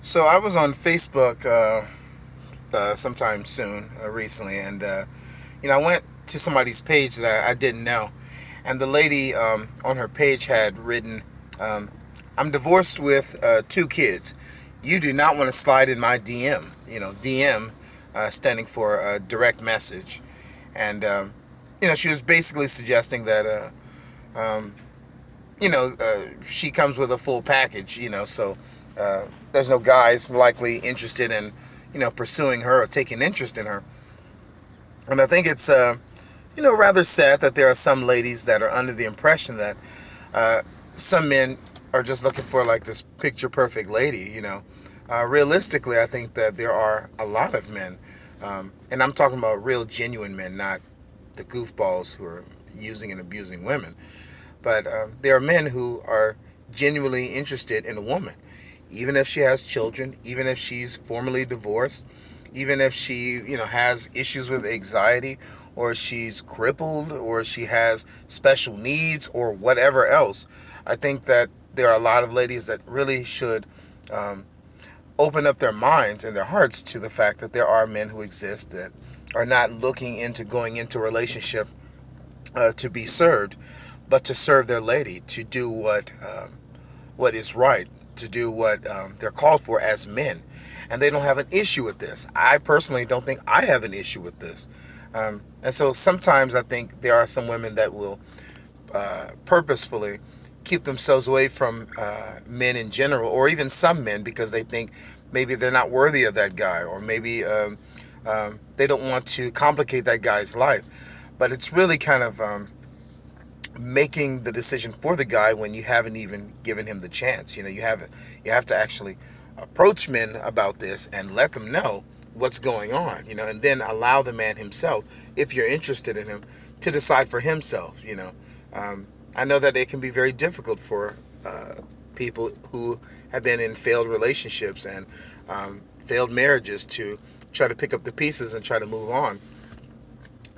So I was on Facebook sometime soon, recently, and I went to somebody's page that I didn't know, and the lady on her page had written, um, "I'm divorced with two kids. You do not want to slide in my DM." DM standing for direct message, and she was basically suggesting that she comes with a full package. So there's no guys likely interested in pursuing her or taking interest in her. And I think it's rather sad that there are some ladies that are under the impression that uh, some men are just looking for like this picture perfect lady. Realistically, I think that there are a lot of men, and I'm talking about real genuine men, not the goofballs who are using and abusing women. But there are men who are genuinely interested in a woman, even if she has children, even if she's formally divorced, even if she, has issues with anxiety, or she's crippled, or she has special needs, or whatever else. I think that there are a lot of ladies that really should um, open up their minds and their hearts to the fact that there are men who exist that are not looking into going into a relationship to be served, but to serve their lady, to do what is right, to do what they're called for as men. And they don't have an issue with this. I personally don't think I have an issue with this. And so sometimes I think there are some women that will purposefully keep themselves away from men in general, or even some men, because they think maybe they're not worthy of that guy, or maybe they don't want to complicate that guy's life. But it's really kind of making the decision for the guy when you haven't even given him the chance. You have to actually approach men about this and let them know what's going on, and then allow the man himself, if you're interested in him, to decide for himself. I know that it can be very difficult for people who have been in failed relationships and failed marriages to try to pick up the pieces and try to move on.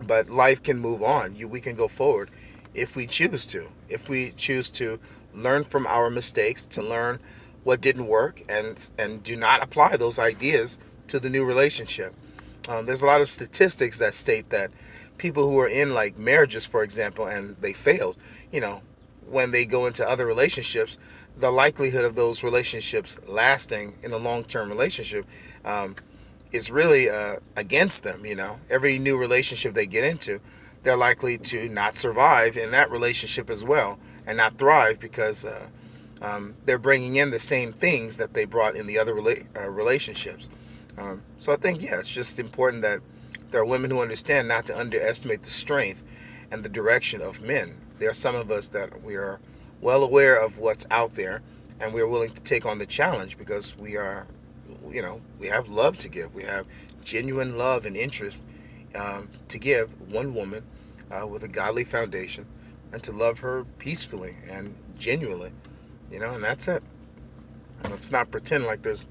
But life can move on. We can go forward if we choose to. If we choose to learn from our mistakes, to learn what didn't work, and do not apply those ideas to the new relationship. There's a lot of statistics that state that people who are in like marriages, for example, and they failed, you know, when they go into other relationships, the likelihood of those relationships lasting in a long-term relationship um, is really against them. Every new relationship they get into, they're likely to not survive in that relationship as well, and not thrive because they're bringing in the same things that they brought in the other relationships. So I think, yeah, it's just important that there are women who understand not to underestimate the strength and the direction of men. There are some of us that we are well aware of what's out there, and we are willing to take on the challenge because we have love to give. We have genuine love and interest to give one woman with a godly foundation, and to love her peacefully and genuinely, and that's it. Let's not pretend like there's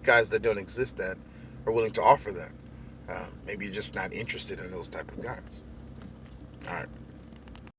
guys that don't exist that are willing to offer that. Maybe you're just not interested in those type of guys. All right.